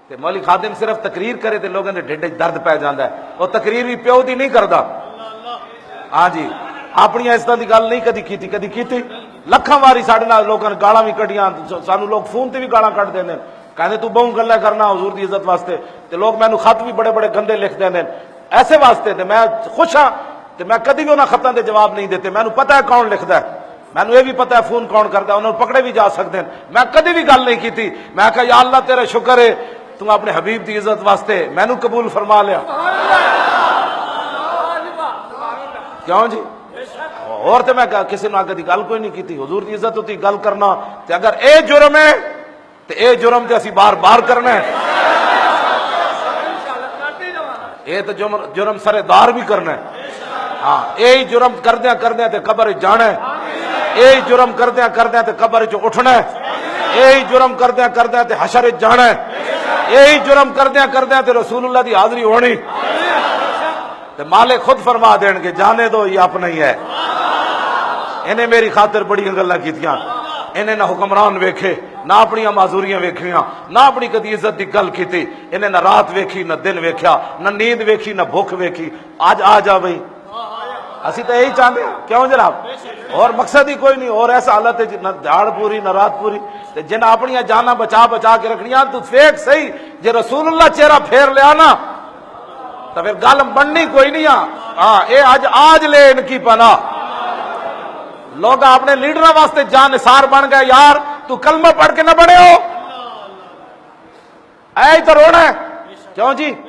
تے مولی خادم صرف تقریر کرے تے لوگوں دے ڈھڈ وچ درد پی جاندا ہے. وہ تقریر بھی پیو دی نہیں کردا. ہاں جی اپنی عزت دی گل نہیں کدی کیتی لکھاں واری ساڈے نال لوکاں نے گالاں بھی کڈیاں. سانو لوگ فون تے بھی گالاں کڈ دیندے کہندے تو بہوں گلاں کرنا حضور دی عزت واسطے. تے لوگ مینوں خط بھی بڑے بڑے گندے لکھ دیندے ایسے واسطے. تے میں خوش ہاں تے میں کدی بھی انہاں خطاں دے جواب نہیں دیتے. مینوں پتہ ہے کون لکھدا ہے, مینوں یہ بھی پتہ ہے فون کون کردا ہے, انہاں نوں پکڑے بھی جا سکدے ہیں. میں کدی بھی گل نہیں کیتی. میں کہا یا اللہ تیرا شکر ہے تو اپنے حبیب دی عزت واسطے مینوں قبول فرما لیا. کیوں جی اور تے میں کسی نے کدی گل کوئی نہیں کیتی. حضور دی عزت ہوتی گل کرنا تے اگر اے جرم ہے تے اے جرم تے اسی بار بار کرنا ہے. اے تے جرم سرے دار بھی کرنا ہے. ہاں اے جرم کردیاں کردیاں تے قبر جانا ہے. اے جرم کردیاں کردیاں تے قبر چ اٹھنا ہے. اے جرم کردیاں کردیاں تے حشر جانا ہے. اے جرم کردیاں کردیاں تے رسول اللہ دی حاضری ہونی تے مالک خود فرما دین کے جانے دو یہ اپنا ہی ہے. انہیں میری خاطر بڑی گلاں کیتیاں. انہیں نہ حکمران ویکھے نہ اپنی معذوریاں ویکھیاں نہ اپنی کدی عزت دی گل کیتی. انہیں نہ رات ویکھی نہ دن ویکھیا نہ نیند ویکھی نہ بھوک ویکھی. آج آ جا بھئی اسی تو یہی چاہتے ہیں. کیوں جناب اور مقصد ہی کوئی نہیں. اور ایسا حالت ہے نہ دھاڑ پوری نہ رات پوری. جن اپنی جانا بچا بچا کے رکھنیاں تو فیک صحیح جے رسول اللہ چہرہ پھیر لیا نا تو پھر گل بننی کوئی نہیں. ہاں اے آج لے ان کی پناہ. لوگ اپنے لیڈروں واسطے جان نثار بن گئے. یار تو کلمہ پڑھ کے نہ بڑے ہو اے تو رونا ہے. کیوں جی